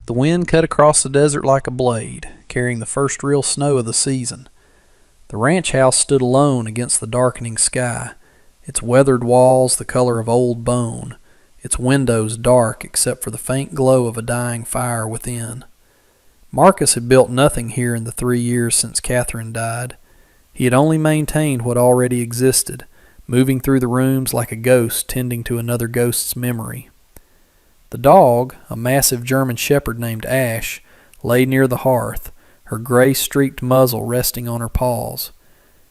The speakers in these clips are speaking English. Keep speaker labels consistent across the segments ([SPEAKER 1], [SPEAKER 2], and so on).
[SPEAKER 1] The wind cut across the desert like a blade, carrying the first real snow of the season. The ranch house stood alone against the darkening sky, its weathered walls the color of old bone, its windows dark except for the faint glow of a dying fire within. Marcus had built nothing here in the 3 years since Catherine died. He had only maintained what already existed, moving through the rooms like a ghost tending to another ghost's memory. The dog, a massive German shepherd named Ash, lay near the hearth, her gray-streaked muzzle resting on her paws.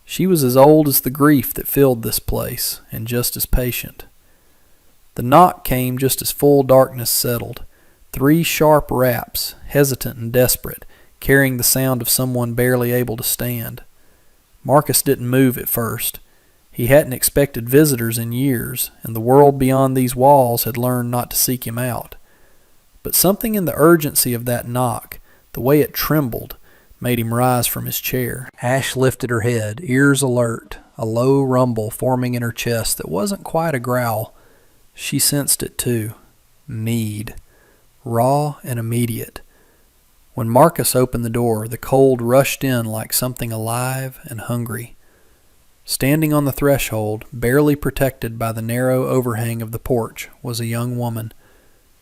[SPEAKER 1] She was as old as the grief that filled this place, and just as patient. The knock came just as full darkness settled. 3 sharp raps, hesitant and desperate, carrying the sound of someone barely able to stand. Marcus didn't move at first. He hadn't expected visitors in years, and the world beyond these walls had learned not to seek him out. But something in the urgency of that knock, the way it trembled, made him rise from his chair. Ash lifted her head, ears alert, a low rumble forming in her chest that wasn't quite a growl. She sensed it too. Need. Raw and immediate. When Marcus opened the door, the cold rushed in like something alive and hungry. Standing on the threshold, barely protected by the narrow overhang of the porch, was a young woman.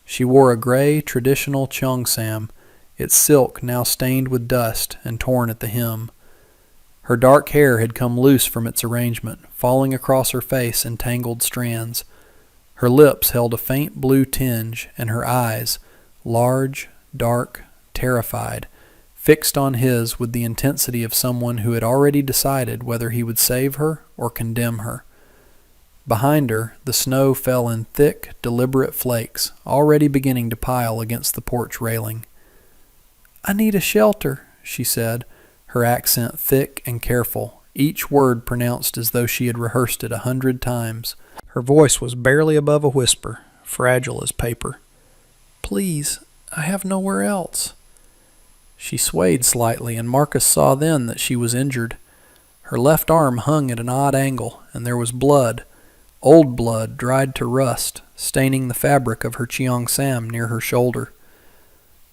[SPEAKER 1] She wore a gray, traditional cheongsam, its silk now stained with dust and torn at the hem. Her dark hair had come loose from its arrangement, falling across her face in tangled strands. Her lips held a faint blue tinge, and her eyes, large, dark, terrified, fixed on his with the intensity of someone who had already decided whether he would save her or condemn her. Behind her, the snow fell in thick, deliberate flakes, already beginning to pile against the porch railing. "I need a shelter," she said, her accent thick and careful, each word pronounced as though she had rehearsed it 100 times. Her voice was barely above a whisper, fragile as paper. "Please, I have nowhere else." She swayed slightly, and Marcus saw then that she was injured. Her left arm hung at an odd angle, and there was blood, old blood dried to rust, staining the fabric of her cheongsam near her shoulder.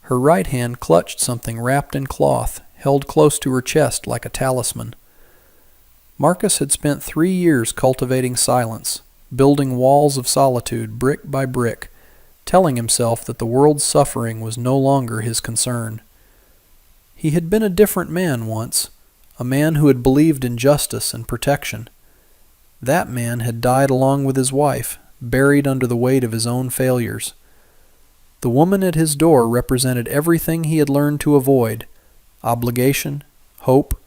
[SPEAKER 1] Her right hand clutched something wrapped in cloth, held close to her chest like a talisman. Marcus had spent 3 years cultivating silence, building walls of solitude brick by brick, telling himself that the world's suffering was no longer his concern. He had been a different man once, a man who had believed in justice and protection. That man had died along with his wife, buried under the weight of his own failures. The woman at his door represented everything he had learned to avoid: obligation, hope,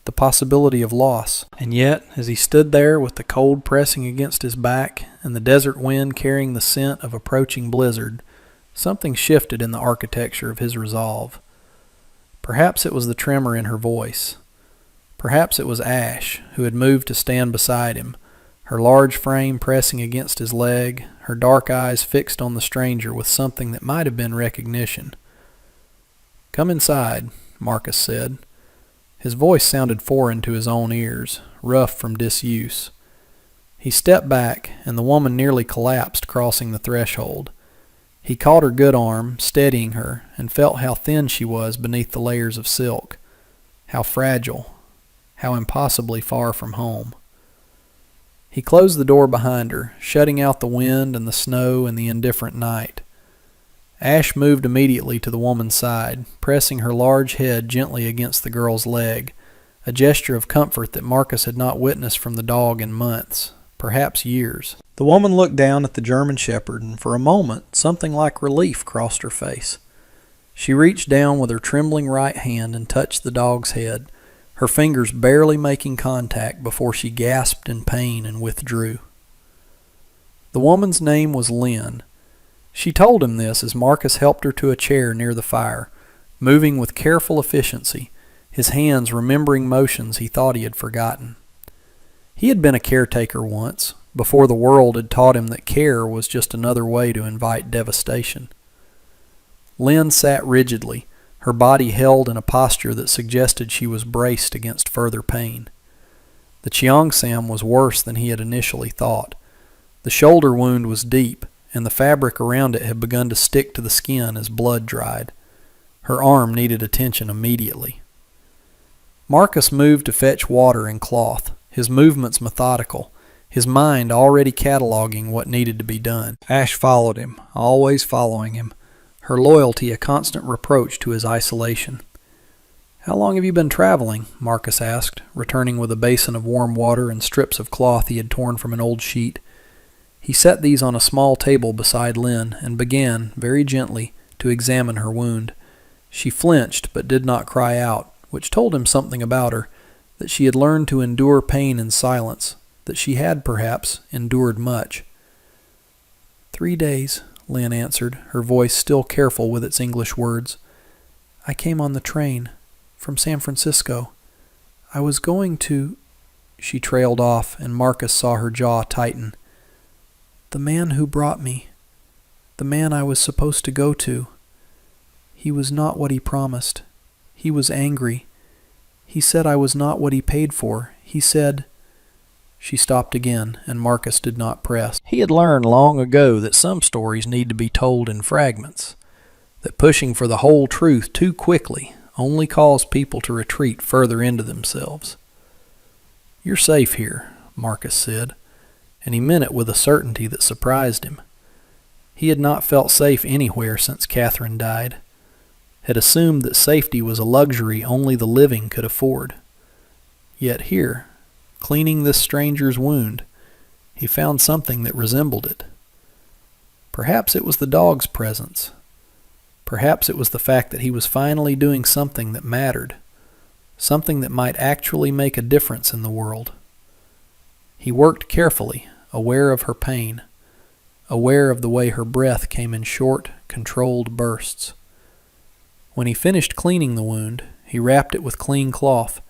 [SPEAKER 1] the possibility of loss. And yet, as he stood there with the cold pressing against his back and the desert wind carrying the scent of approaching blizzard, something shifted in the architecture of his resolve. Perhaps it was the tremor in her voice. Perhaps it was Ash, who had moved to stand beside him, her large frame pressing against his leg, her dark eyes fixed on the stranger with something that might have been recognition. "Come inside," Marcus said. His voice sounded foreign to his own ears, rough from disuse. He stepped back, and the woman nearly collapsed crossing the threshold. He caught her good arm, steadying her, and felt how thin she was beneath the layers of silk, how fragile, how impossibly far from home. He closed the door behind her, shutting out the wind and the snow and the indifferent night. Ash moved immediately to the woman's side, pressing her large head gently against the girl's leg, a gesture of comfort that Marcus had not witnessed from the dog in months, perhaps years. The woman looked down at the German shepherd, and for a moment something like relief crossed her face. She reached down with her trembling right hand and touched the dog's head, her fingers barely making contact before she gasped in pain and withdrew. The woman's name was Lynn. She told him this as Marcus helped her to a chair near the fire, moving with careful efficiency, his hands remembering motions he thought he had forgotten. He had been a caretaker once, before the world had taught him that care was just another way to invite devastation. Lynn sat rigidly, her body held in a posture that suggested she was braced against further pain. The cheongsam was worse than he had initially thought. The shoulder wound was deep, and the fabric around it had begun to stick to the skin as blood dried. Her arm needed attention immediately. Marcus moved to fetch water and cloth, his movements methodical, his mind already cataloging what needed to be done. Ash followed him, always following him, her loyalty a constant reproach to his isolation. "How long have you been traveling?" Marcus asked, returning with a basin of warm water and strips of cloth he had torn from an old sheet. He set these on a small table beside Lynn and began, very gently, to examine her wound. She flinched but did not cry out, which told him something about her, that she had learned to endure pain in silence, that she had, perhaps, endured much. 3 days, Lynn answered, her voice still careful with its English words. "I came on the train, from San Francisco. I was going to—" She trailed off, and Marcus saw her jaw tighten. "The man who brought me, the man I was supposed to go to, he was not what he promised. He was angry. He said I was not what he paid for. He said—" She stopped again, and Marcus did not press. He had learned long ago that some stories need to be told in fragments, that pushing for the whole truth too quickly only caused people to retreat further into themselves. "You're safe here," Marcus said, and he meant it with a certainty that surprised him. He had not felt safe anywhere since Catherine died, had assumed that safety was a luxury only the living could afford. Yet here, cleaning this stranger's wound, he found something that resembled it. Perhaps it was the dog's presence. Perhaps it was the fact that he was finally doing something that mattered, something that might actually make a difference in the world. He worked carefully, aware of her pain, aware of the way her breath came in short, controlled bursts. When he finished cleaning the wound, he wrapped it with clean cloth,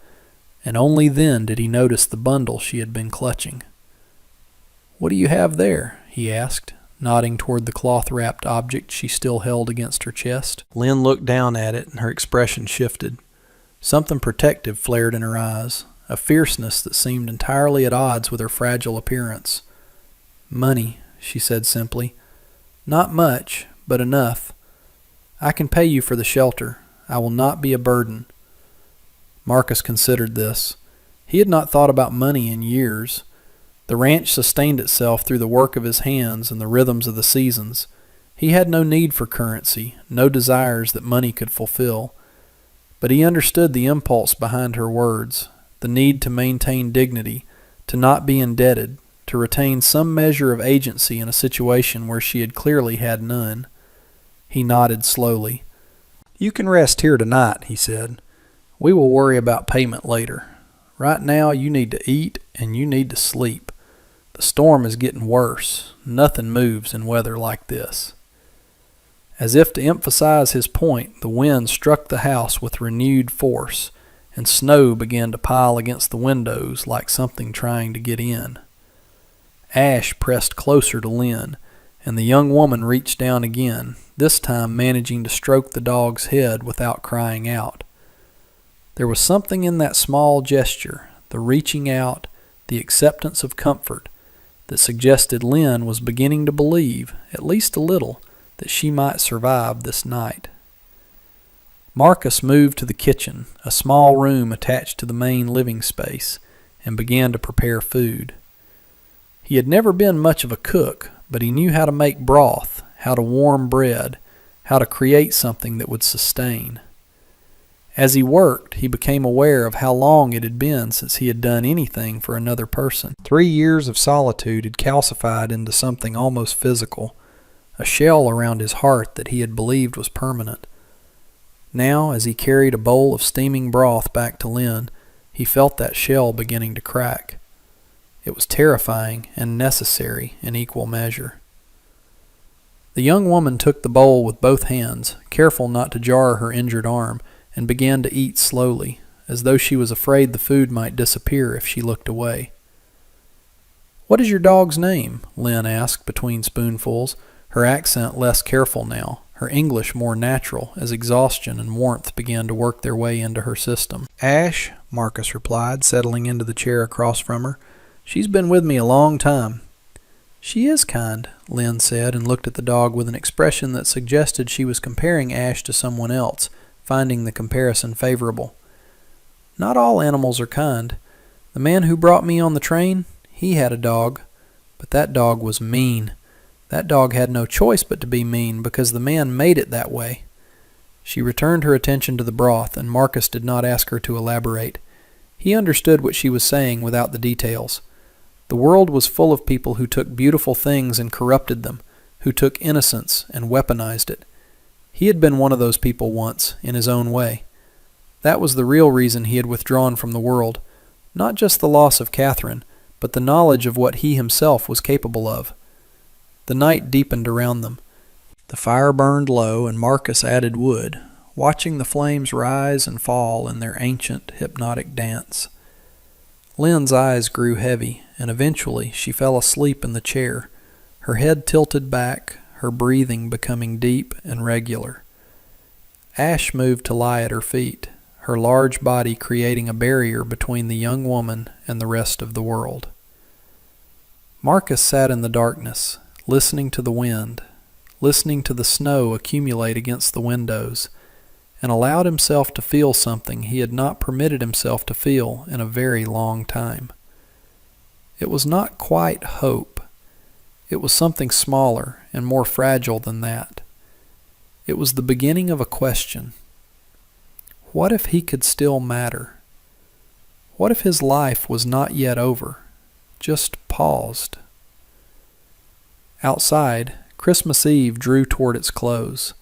[SPEAKER 1] and only then did he notice the bundle she had been clutching. "What do you have there?" he asked, nodding toward the cloth-wrapped object she still held against her chest. Lynn looked down at it, and her expression shifted. Something protective flared in her eyes, a fierceness that seemed entirely at odds with her fragile appearance. "Money," she said simply. "Not much, but enough. I can pay you for the shelter. I will not be a burden." Marcus considered this. He had not thought about money in years. The ranch sustained itself through the work of his hands and the rhythms of the seasons. He had no need for currency, no desires that money could fulfill. But he understood the impulse behind her words, the need to maintain dignity, to not be indebted, to retain some measure of agency in a situation where she had clearly had none. He nodded slowly. "You can rest here tonight," he said. "We will worry about payment later. Right now you need to eat and you need to sleep. The storm is getting worse. Nothing moves in weather like this." As if to emphasize his point, the wind struck the house with renewed force, and snow began to pile against the windows like something trying to get in. Ash pressed closer to Lynn, and the young woman reached down again, this time managing to stroke the dog's head without crying out. There was something in that small gesture, the reaching out, the acceptance of comfort, that suggested Lynn was beginning to believe, at least a little, that she might survive this night. Marcus moved to the kitchen, a small room attached to the main living space, and began to prepare food. He had never been much of a cook, but he knew how to make broth, how to warm bread, how to create something that would sustain. As he worked, he became aware of how long it had been since he had done anything for another person. 3 years of solitude had calcified into something almost physical, a shell around his heart that he had believed was permanent. Now, as he carried a bowl of steaming broth back to Lynn, he felt that shell beginning to crack. It was terrifying and necessary in equal measure. The young woman took the bowl with both hands, careful not to jar her injured arm, and began to eat slowly, as though she was afraid the food might disappear if she looked away. "What is your dog's name?" Lynn asked between spoonfuls, her accent less careful now, her English more natural, as exhaustion and warmth began to work their way into her system. "Ash," Marcus replied, settling into the chair across from her. "She's been with me a long time." "She is kind," Lynn said, and looked at the dog with an expression that suggested she was comparing Ash to someone else, finding the comparison favorable. "Not all animals are kind. The man who brought me on the train, he had a dog. But that dog was mean. That dog had no choice but to be mean, because the man made it that way." She returned her attention to the broth, and Marcus did not ask her to elaborate. He understood what she was saying without the details. The world was full of people who took beautiful things and corrupted them, who took innocence and weaponized it. He had been one of those people once, in his own way. That was the real reason he had withdrawn from the world, not just the loss of Catherine, but the knowledge of what he himself was capable of. The night deepened around them. The fire burned low, and Marcus added wood, watching the flames rise and fall in their ancient, hypnotic dance. Lynn's eyes grew heavy, and eventually she fell asleep in the chair, her head tilted back, her breathing becoming deep and regular. Ash moved to lie at her feet, her large body creating a barrier between the young woman and the rest of the world. Marcus sat in the darkness, listening to the wind, listening to the snow accumulate against the windows, and allowed himself to feel something he had not permitted himself to feel in a very long time. It was not quite hope. It was something smaller and more fragile than that. It was the beginning of a question. What if he could still matter? What if his life was not yet over, just paused? Outside, Christmas Eve drew toward its close,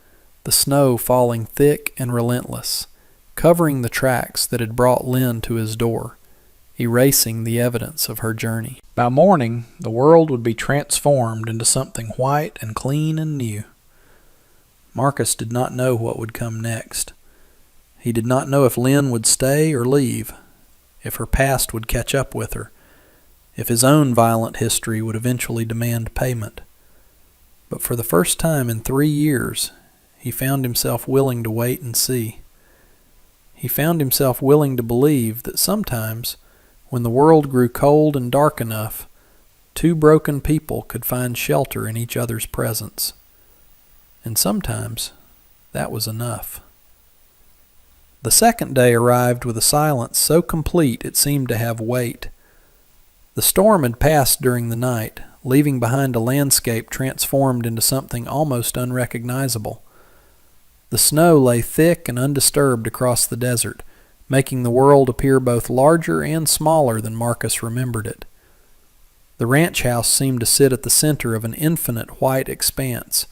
[SPEAKER 1] the snow falling thick and relentless, covering the tracks that had brought Lynn to his door, erasing the evidence of her journey. By morning, the world would be transformed into something white and clean and new. Marcus did not know what would come next. He did not know if Lynn would stay or leave, if her past would catch up with her, if his own violent history would eventually demand payment. But for the first time in 3 years, he found himself willing to wait and see. He found himself willing to believe that sometimes, when the world grew cold and dark enough, two broken people could find shelter in each other's presence. And sometimes, that was enough. The second day arrived with a silence so complete it seemed to have weight. The storm had passed during the night, leaving behind a landscape transformed into something almost unrecognizable. The snow lay thick and undisturbed across the desert, making the world appear both larger and smaller than Marcus remembered it. The ranch house seemed to sit at the center of an infinite white expanse,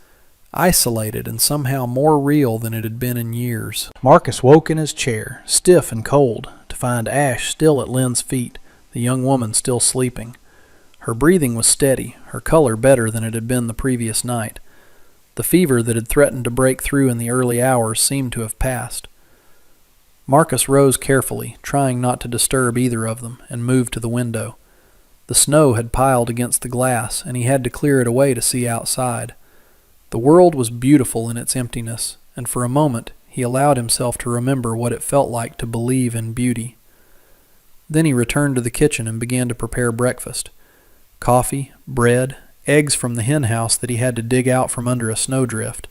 [SPEAKER 1] isolated and somehow more real than it had been in years. Marcus woke in his chair, stiff and cold, to find Ash still at Lynn's feet, the young woman still sleeping. Her breathing was steady, her color better than it had been the previous night. The fever that had threatened to break through in the early hours seemed to have passed. Marcus rose carefully, trying not to disturb either of them, and moved to the window. The snow had piled against the glass, and he had to clear it away to see outside. The world was beautiful in its emptiness, and for a moment he allowed himself to remember what it felt like to believe in beauty. Then he returned to the kitchen and began to prepare breakfast. Coffee, bread, eggs from the hen house that he had to dig out from under a snowdrift.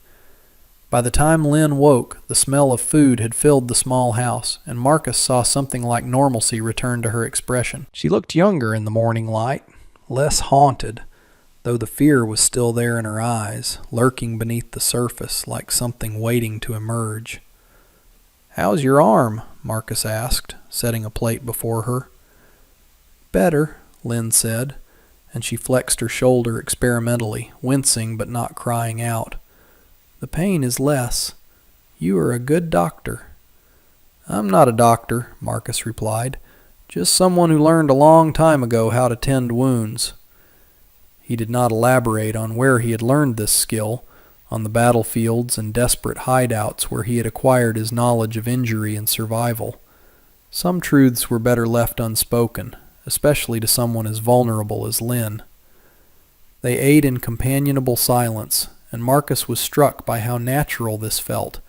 [SPEAKER 1] By the time Lynn woke, the smell of food had filled the small house, and Marcus saw something like normalcy return to her expression. She looked younger in the morning light, less haunted, though the fear was still there in her eyes, lurking beneath the surface like something waiting to emerge. "How's your arm?" Marcus asked, setting a plate before her. "Better," Lynn said, and she flexed her shoulder experimentally, wincing but not crying out. "The pain is less. You are a good doctor." "I'm not a doctor," Marcus replied. "Just someone who learned a long time ago how to tend wounds." He did not elaborate on where he had learned this skill, on the battlefields and desperate hideouts where he had acquired his knowledge of injury and survival. Some truths were better left unspoken, especially to someone as vulnerable as Lynn. They ate in companionable silence, and Marcus was struck by how natural this felt,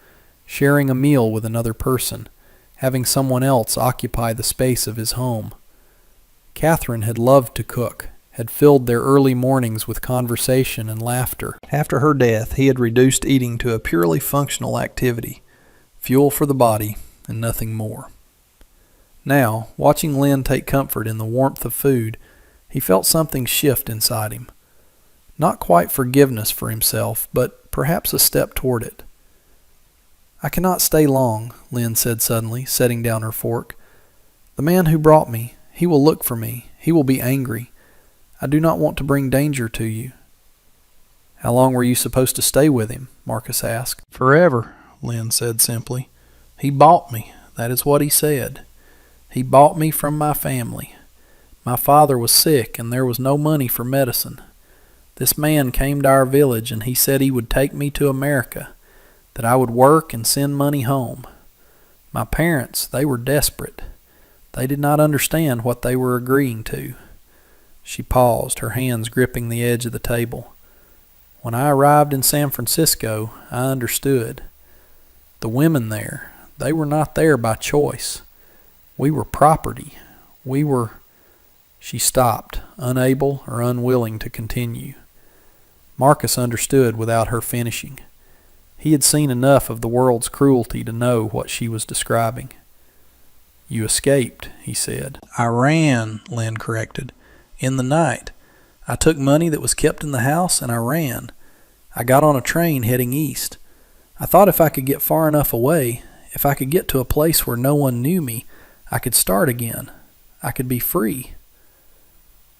[SPEAKER 1] sharing a meal with another person, having someone else occupy the space of his home. Catherine had loved to cook, had filled their early mornings with conversation and laughter. After her death, he had reduced eating to a purely functional activity, fuel for the body, and nothing more. Now, watching Lynn take comfort in the warmth of food, he felt something shift inside him. Not quite forgiveness for himself, but perhaps a step toward it. "I cannot stay long," Lynn said suddenly, setting down her fork. "The man who brought me, he will look for me. He will be angry. I do not want to bring danger to you." "How long were you supposed to stay with him?" Marcus asked. "Forever," Lynn said simply. "He bought me. That is what he said. He bought me from my family. My father was sick and there was no money for medicine. This man came to our village and he said he would take me to America, that I would work and send money home. My parents, they were desperate. They did not understand what they were agreeing to." She paused, her hands gripping the edge of the table. "When I arrived in San Francisco, I understood. The women there, they were not there by choice. We were property. We were—" She stopped, unable or unwilling to continue. Marcus understood without her finishing. He had seen enough of the world's cruelty to know what she was describing. "You escaped," he said. "I ran," Lynn corrected. "In the night. I took money that was kept in the house and I ran. I got on a train heading east. I thought if I could get far enough away, if I could get to a place where no one knew me, I could start again. I could be free."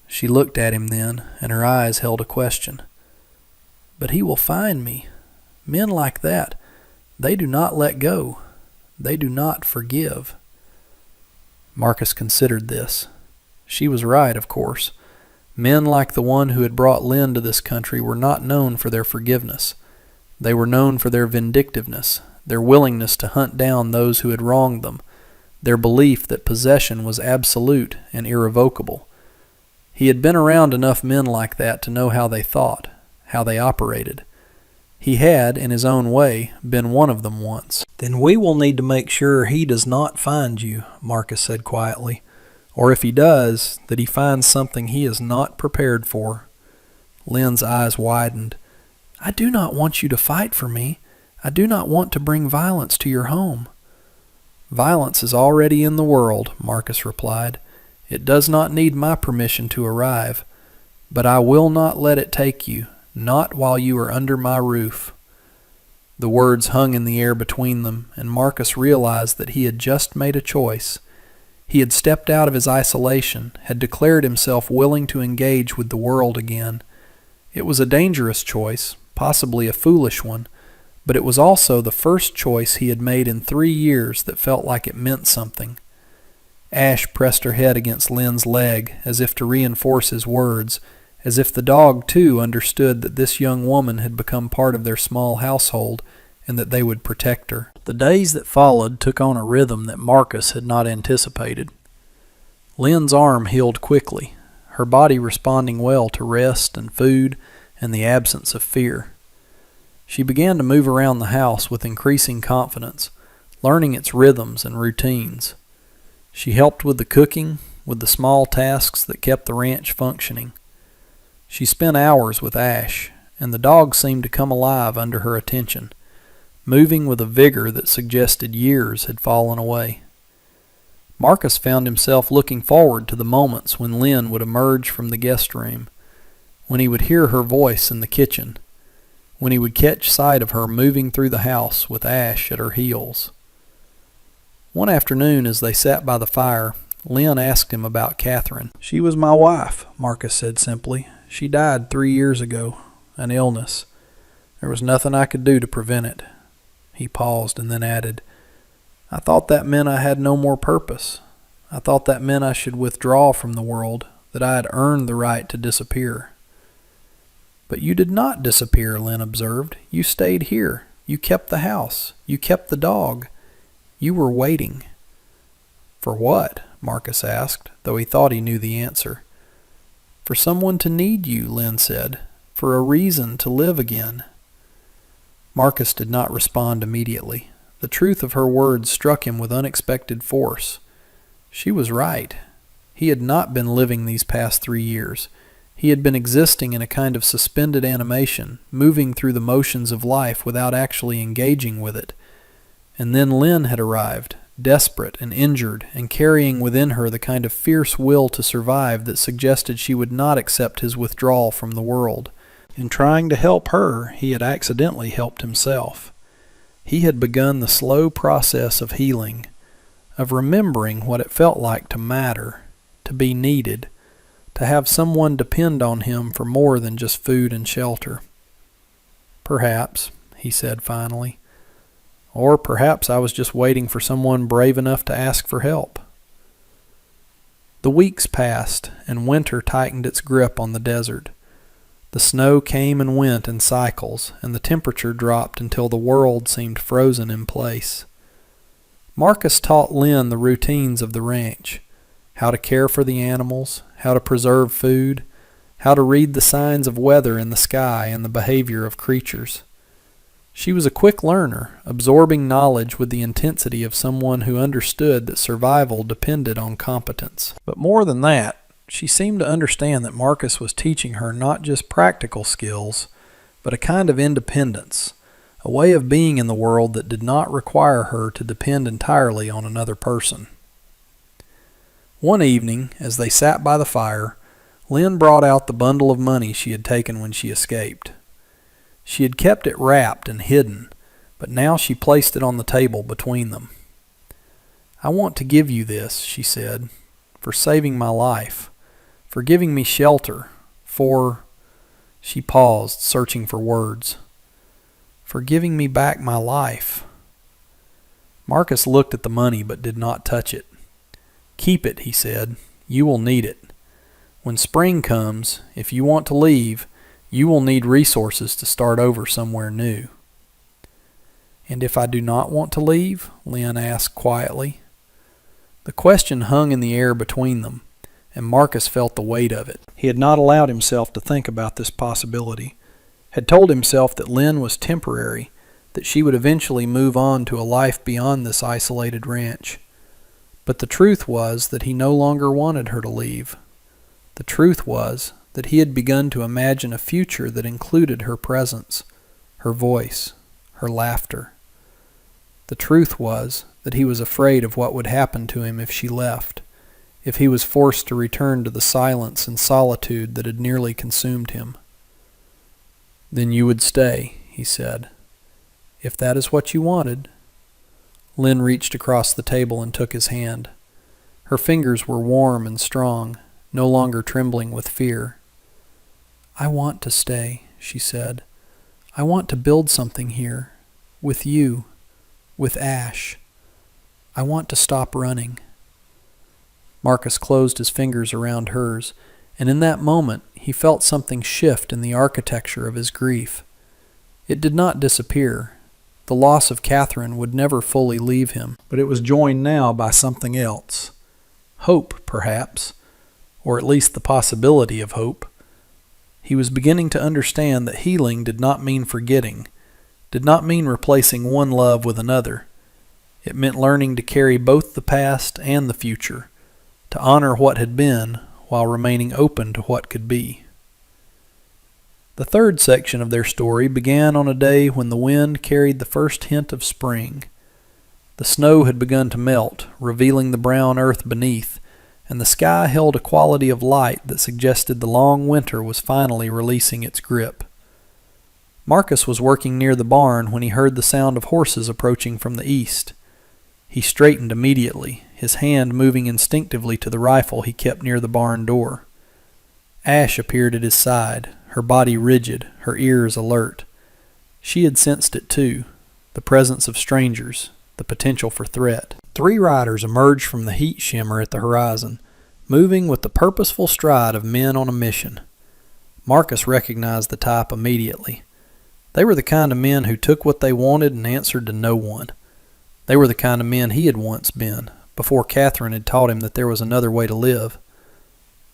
[SPEAKER 1] She looked at him then, and her eyes held a question. "But he will find me. Men like that, they do not let go. They do not forgive." Marcus considered this. She was right, of course. Men like the one who had brought Lynn to this country were not known for their forgiveness. They were known for their vindictiveness, their willingness to hunt down those who had wronged them, their belief that possession was absolute and irrevocable. He had been around enough men like that to know how they thought, how they operated. He had, in his own way, been one of them once. "Then we will need to make sure he does not find you," Marcus said quietly. "Or if he does, that he finds something he is not prepared for." Lynn's eyes widened. "I do not want you to fight for me. I do not want to bring violence to your home." "Violence is already in the world," Marcus replied. "It does not need my permission to arrive. But I will not let it take you, not while you are under my roof." The words hung in the air between them, and Marcus realized that he had just made a choice. He had stepped out of his isolation, had declared himself willing to engage with the world again. It was a dangerous choice, possibly a foolish one, but it was also the first choice he had made in 3 years that felt like it meant something. Ash pressed her head against Lynn's leg, as if to reinforce his words, as if the dog too understood that this young woman had become part of their small household and that they would protect her. The days that followed took on a rhythm that Marcus had not anticipated. Lynn's arm healed quickly, her body responding well to rest and food and the absence of fear. She began to move around the house with increasing confidence, learning its rhythms and routines. She helped with the cooking, with the small tasks that kept the ranch functioning. She spent hours with Ash, and the dog seemed to come alive under her attention, moving with a vigor that suggested years had fallen away. Marcus found himself looking forward to the moments when Lynn would emerge from the guest room, when he would hear her voice in the kitchen, when he would catch sight of her moving through the house with Ash at her heels. One afternoon, as they sat by the fire, Lynn asked him about Catherine. "She was my wife," Marcus said simply. "She died 3 years ago, an illness. There was nothing I could do to prevent it." He paused and then added, "I thought that meant I had no more purpose. I thought that meant I should withdraw from the world, that I had earned the right to disappear." "But you did not disappear," Lynn observed. "You stayed here. You kept the house. You kept the dog. You were waiting." "For what?" Marcus asked, though he thought he knew the answer. "For someone to need you," Lynn said. "For a reason to live again." Marcus did not respond immediately. The truth of her words struck him with unexpected force. She was right. He had not been living these past 3 years. He had been existing in a kind of suspended animation, moving through the motions of life without actually engaging with it. And then Lynn had arrived, desperate and injured, and carrying within her the kind of fierce will to survive that suggested she would not accept his withdrawal from the world. In trying to help her, he had accidentally helped himself. He had begun the slow process of healing, of remembering what it felt like to matter, to be needed, to have someone depend on him for more than just food and shelter. Perhaps, he said finally. Or perhaps I was just waiting for someone brave enough to ask for help. The weeks passed, and winter tightened its grip on the desert. The snow came and went in cycles, and the temperature dropped until the world seemed frozen in place. Marcus taught Lynn the routines of the ranch, how to care for the animals, how to preserve food, how to read the signs of weather in the sky and the behavior of creatures. She was a quick learner, absorbing knowledge with the intensity of someone who understood that survival depended on competence. But more than that, she seemed to understand that Marcus was teaching her not just practical skills, but a kind of independence, a way of being in the world that did not require her to depend entirely on another person. One evening, as they sat by the fire, Lynn brought out the bundle of money she had taken when she escaped. She had kept it wrapped and hidden, but now she placed it on the table between them. "I want to give you this," she said, "for saving my life, for giving me shelter, for—" she paused, searching for words. "For giving me back my life." Marcus looked at the money but did not touch it. "Keep it," he said. "You will need it. When spring comes, if you want to leave, you will need resources to start over somewhere new." "And if I do not want to leave?" Lynn asked quietly. The question hung in the air between them, and Marcus felt the weight of it. He had not allowed himself to think about this possibility, had told himself that Lynn was temporary, that she would eventually move on to a life beyond this isolated ranch. But the truth was that he no longer wanted her to leave. The truth was that he had begun to imagine a future that included her presence, her voice, her laughter. The truth was that he was afraid of what would happen to him if she left, if he was forced to return to the silence and solitude that had nearly consumed him. "Then you would stay," he said. "If that is what you wanted." Lynn reached across the table and took his hand. Her fingers were warm and strong, no longer trembling with fear. "I want to stay," she said. "I want to build something here, with you, with Ash. I want to stop running." Marcus closed his fingers around hers, and in that moment he felt something shift in the architecture of his grief. It did not disappear. The loss of Catherine would never fully leave him, but it was joined now by something else. Hope, perhaps, or at least the possibility of hope. He was beginning to understand that healing did not mean forgetting, did not mean replacing one love with another. It meant learning to carry both the past and the future, to honor what had been while remaining open to what could be. The third section of their story began on a day when the wind carried the first hint of spring. The snow had begun to melt, revealing the brown earth beneath, and the sky held a quality of light that suggested the long winter was finally releasing its grip. Marcus was working near the barn when he heard the sound of horses approaching from the east. He straightened immediately, his hand moving instinctively to the rifle he kept near the barn door. Ash appeared at his side, her body rigid, her ears alert. She had sensed it too, the presence of strangers, the potential for threat. 3 riders emerged from the heat shimmer at the horizon, moving with the purposeful stride of men on a mission. Marcus recognized the type immediately. They were the kind of men who took what they wanted and answered to no one. They were the kind of men he had once been, before Catherine had taught him that there was another way to live.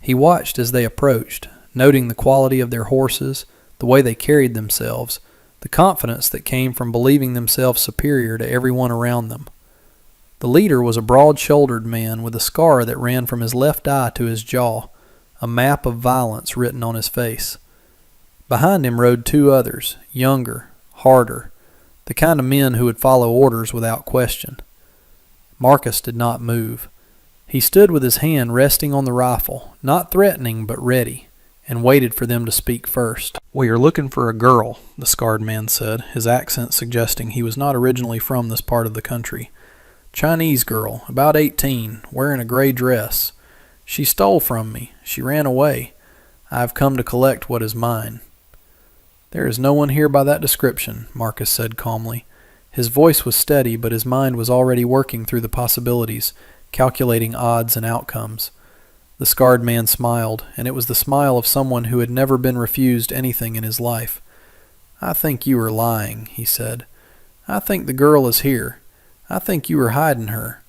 [SPEAKER 1] He watched as they approached, noting the quality of their horses, the way they carried themselves, the confidence that came from believing themselves superior to everyone around them. The leader was a broad-shouldered man with a scar that ran from his left eye to his jaw, a map of violence written on his face. Behind him rode 2 others, younger, harder, the kind of men who would follow orders without question. Marcus did not move. He stood with his hand resting on the rifle, not threatening but ready, and waited for them to speak first. "We are looking for a girl," the scarred man said, his accent suggesting he was not originally from this part of the country. "Chinese girl, about 18, wearing a gray dress. She stole from me. She ran away. I have come to collect what is mine." "There is no one here by that description," Marcus said calmly. His voice was steady, but his mind was already working through the possibilities, calculating odds and outcomes. The scarred man smiled, and it was the smile of someone who had never been refused anything in his life. "I think you are lying," he said. "I think the girl is here. I think you are hiding her.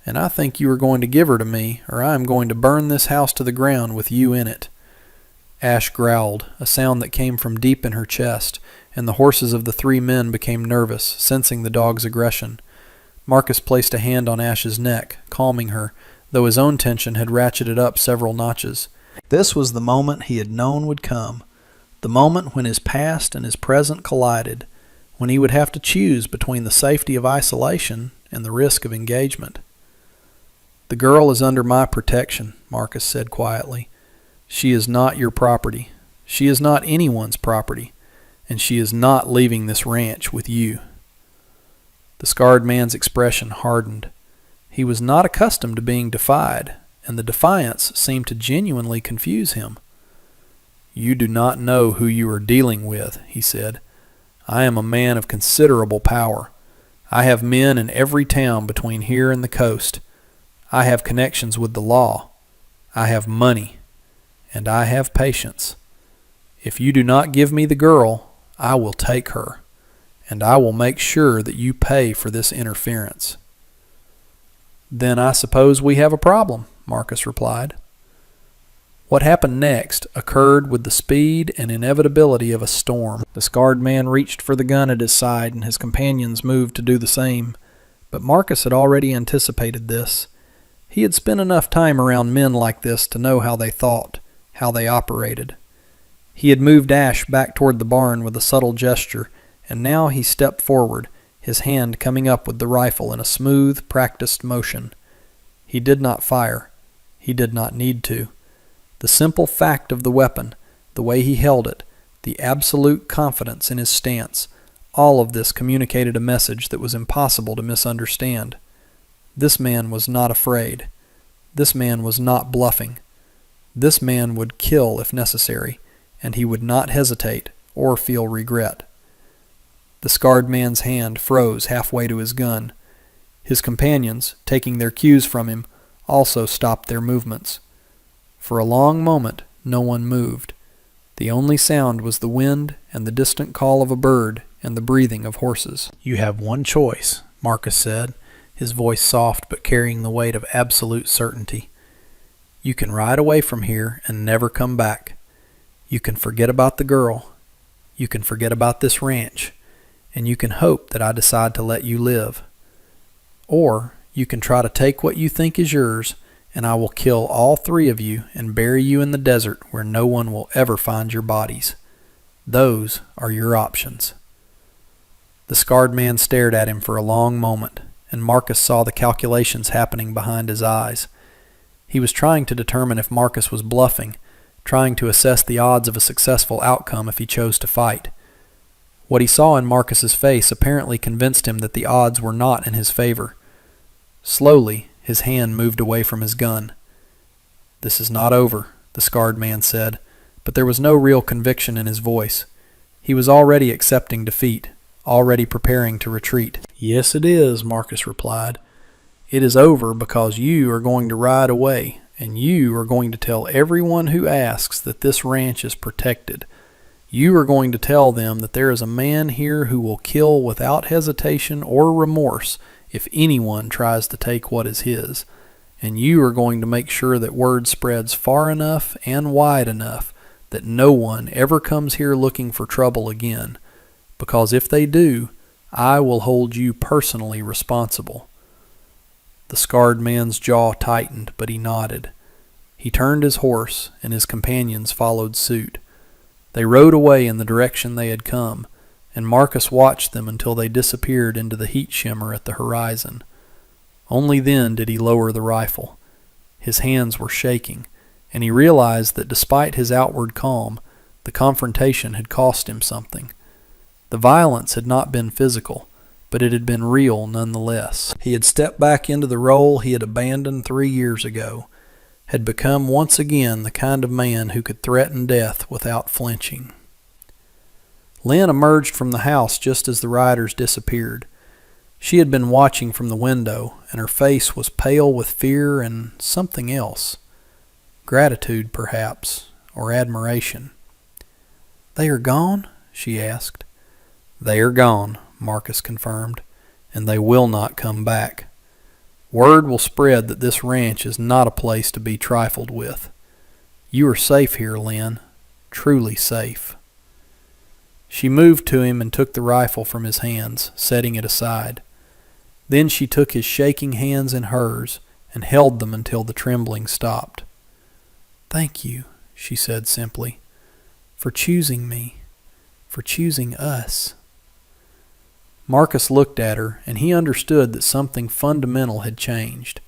[SPEAKER 1] And I think you are going to give her to me, or I am going to burn this house to the ground with you in it." Ash growled, a sound that came from deep in her chest, and the horses of the three men became nervous, sensing the dog's aggression. Marcus placed a hand on Ash's neck, calming her, though his own tension had ratcheted up several notches. This was the moment he had known would come, the moment when his past and his present collided, when he would have to choose between the safety of isolation and the risk of engagement. "The girl is under my protection," Marcus said quietly. "She is not your property. She is not anyone's property, and she is not leaving this ranch with you." The scarred man's expression hardened. He was not accustomed to being defied, and the defiance seemed to genuinely confuse him. "You do not know who you are dealing with," he said. "I am a man of considerable power. I have men in every town between here and the coast. I have connections with the law. I have money. And I have patience. If you do not give me the girl, I will take her, and I will make sure that you pay for this interference." "Then I suppose we have a problem," Marcus replied. What happened next occurred with the speed and inevitability of a storm. The scarred man reached for the gun at his side, and his companions moved to do the same. But Marcus had already anticipated this. He had spent enough time around men like this to know how they thought, how they operated. He had moved Ash back toward the barn with a subtle gesture, and now he stepped forward, his hand coming up with the rifle in a smooth, practiced motion. He did not fire. He did not need to. The simple fact of the weapon, the way he held it, the absolute confidence in his stance, all of this communicated a message that was impossible to misunderstand. This man was not afraid. This man was not bluffing. This man would kill if necessary, and he would not hesitate or feel regret. The scarred man's hand froze halfway to his gun. His companions, taking their cues from him, also stopped their movements. For a long moment, no one moved. The only sound was the wind and the distant call of a bird and the breathing of horses. "You have one choice," Marcus said, his voice soft but carrying the weight of absolute certainty. "You can ride away from here and never come back. You can forget about the girl. You can forget about this ranch. And you can hope that I decide to let you live. Or you can try to take what you think is yours, and I will kill all three of you and bury you in the desert where no one will ever find your bodies. Those are your options." The scarred man stared at him for a long moment, and Marcus saw the calculations happening behind his eyes. He was trying to determine if Marcus was bluffing, trying to assess the odds of a successful outcome if he chose to fight. What he saw in Marcus's face apparently convinced him that the odds were not in his favor. Slowly, his hand moved away from his gun. "This is not over," the scarred man said, but there was no real conviction in his voice. He was already accepting defeat, already preparing to retreat. "Yes, it is," Marcus replied. "It is over because you are going to ride away, and you are going to tell everyone who asks that this ranch is protected. You are going to tell them that there is a man here who will kill without hesitation or remorse if anyone tries to take what is his. And you are going to make sure that word spreads far enough and wide enough that no one ever comes here looking for trouble again. Because if they do, I will hold you personally responsible." The scarred man's jaw tightened, but he nodded. He turned his horse, and his companions followed suit. They rode away in the direction they had come, and Marcus watched them until they disappeared into the heat shimmer at the horizon. Only then did he lower the rifle. His hands were shaking, and he realized that despite his outward calm, the confrontation had cost him something. The violence had not been physical, but it had been real nonetheless. He had stepped back into the role he had abandoned 3 years ago, had become once again the kind of man who could threaten death without flinching. Lynn emerged from the house just as the riders disappeared. She had been watching from the window, and her face was pale with fear and something else. Gratitude, perhaps, or admiration. "They are gone?" she asked. "They are gone," Marcus confirmed, "and they will not come back. Word will spread that this ranch is not a place to be trifled with. You are safe here, Lynn, truly safe." She moved to him and took the rifle from his hands, setting it aside. Then she took his shaking hands in hers and held them until the trembling stopped. "Thank you," she said simply, "for choosing me, for choosing us." Marcus looked at her, and he understood that something fundamental had changed.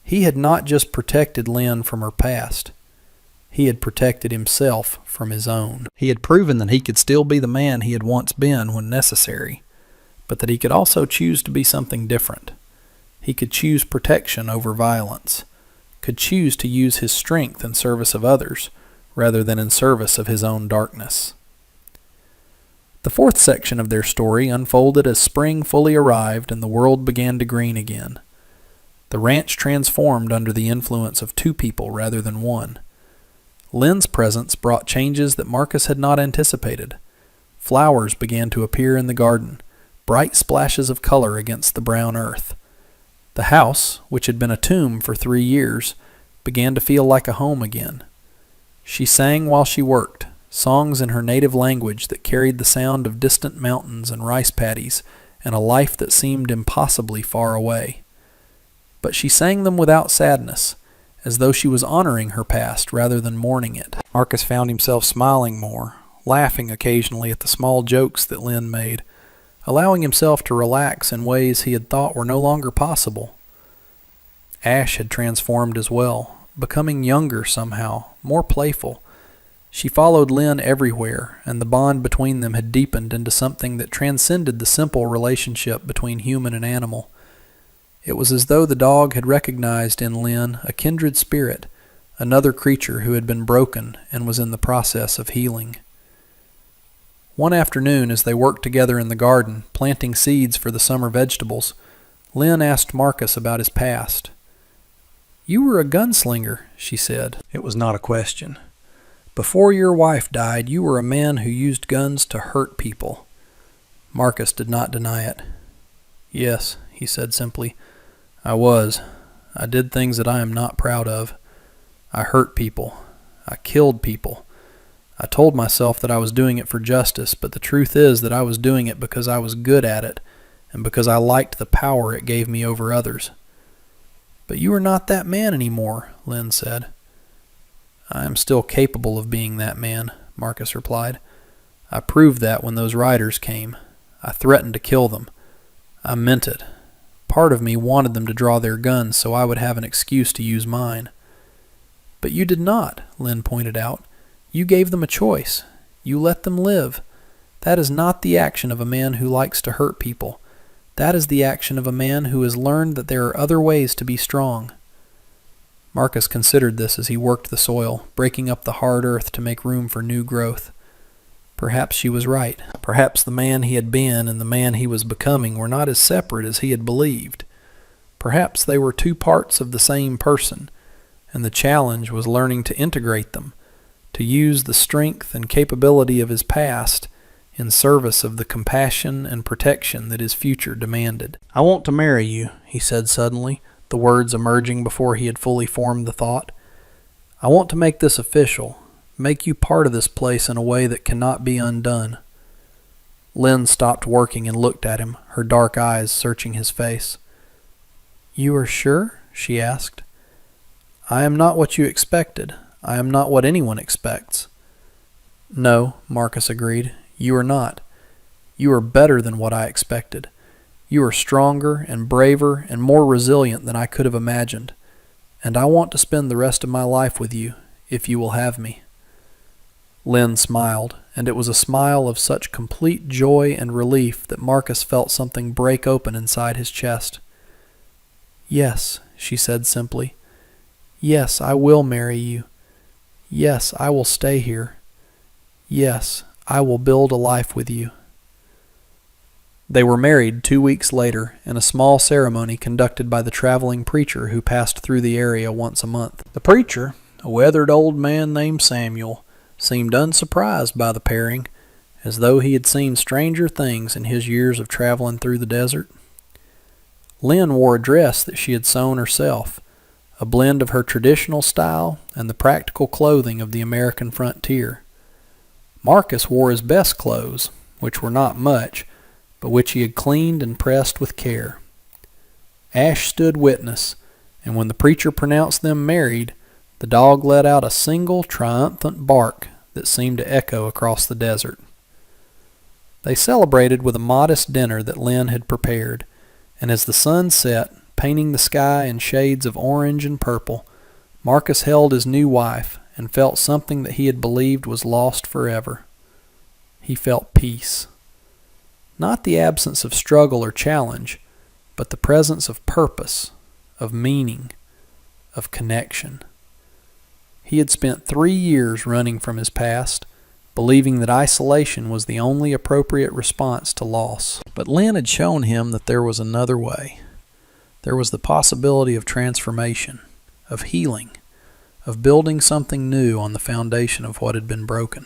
[SPEAKER 1] He had not just protected Lynn from her past. He had protected himself from his own. He had proven that he could still be the man he had once been when necessary, but that he could also choose to be something different. He could choose protection over violence, could choose to use his strength in service of others rather than in service of his own darkness. The fourth section of their story unfolded as spring fully arrived and the world began to green again. The ranch transformed under the influence of two people rather than one. Lynn's presence brought changes that Marcus had not anticipated. Flowers began to appear in the garden, bright splashes of color against the brown earth. The house, which had been a tomb for 3 years, began to feel like a home again. She sang while she worked, songs in her native language that carried the sound of distant mountains and rice paddies and a life that seemed impossibly far away. But she sang them without sadness, as though she was honoring her past rather than mourning it. Marcus found himself smiling more, laughing occasionally at the small jokes that Lynn made, allowing himself to relax in ways he had thought were no longer possible. Ash had transformed as well, becoming younger somehow, more playful. She followed Lynn everywhere, and the bond between them had deepened into something that transcended the simple relationship between human and animal. It was as though the dog had recognized in Lynn a kindred spirit, another creature who had been broken and was in the process of healing. One afternoon, as they worked together in the garden, planting seeds for the summer vegetables, Lynn asked Marcus about his past. "You were a gunslinger," she said. It was not a question. "Before your wife died, you were a man who used guns to hurt people." Marcus did not deny it. "Yes," he said simply, "I was. I did things that I am not proud of. I hurt people. I killed people. I told myself that I was doing it for justice, but the truth is that I was doing it because I was good at it, and because I liked the power it gave me over others." "But you are not that man anymore," Lynn said. "I am still capable of being that man," Marcus replied. "I proved that when those riders came. I threatened to kill them. I meant it. Part of me wanted them to draw their guns so I would have an excuse to use mine." "But you did not," Lynn pointed out. "You gave them a choice. You let them live. That is not the action of a man who likes to hurt people. That is the action of a man who has learned that there are other ways to be strong." Marcus considered this as he worked the soil, breaking up the hard earth to make room for new growth. Perhaps she was right. Perhaps the man he had been and the man he was becoming were not as separate as he had believed. Perhaps they were two parts of the same person, and the challenge was learning to integrate them, to use the strength and capability of his past in service of the compassion and protection that his future demanded. "I want to marry you," he said suddenly, the words emerging before he had fully formed the thought. "I want to make this official, make you part of this place in a way that cannot be undone." Lynn stopped working and looked at him, her dark eyes searching his face. "You are sure?" she asked. "I am not what you expected. I am not what anyone expects." "No," Marcus agreed. "You are not. You are better than what I expected. You are stronger and braver and more resilient than I could have imagined, and I want to spend the rest of my life with you, if you will have me." Lynn smiled, and it was a smile of such complete joy and relief that Marcus felt something break open inside his chest. "Yes," she said simply. "Yes, I will marry you. Yes, I will stay here. Yes, I will build a life with you." They were married 2 weeks later in a small ceremony conducted by the traveling preacher who passed through the area once a month. The preacher, a weathered old man named Samuel, seemed unsurprised by the pairing, as though he had seen stranger things in his years of traveling through the desert. Lynn wore a dress that she had sewn herself, a blend of her traditional style and the practical clothing of the American frontier. Marcus wore his best clothes, which were not much, but which he had cleaned and pressed with care. Ash stood witness, and when the preacher pronounced them married, the dog let out a single triumphant bark that seemed to echo across the desert. They celebrated with a modest dinner that Lynn had prepared, and as the sun set, painting the sky in shades of orange and purple, Marcus held his new wife and felt something that he had believed was lost forever. He felt peace. Not the absence of struggle or challenge, but the presence of purpose, of meaning, of connection. He had spent 3 years running from his past, believing that isolation was the only appropriate response to loss. But Lynn had shown him that there was another way. There was the possibility of transformation, of healing, of building something new on the foundation of what had been broken.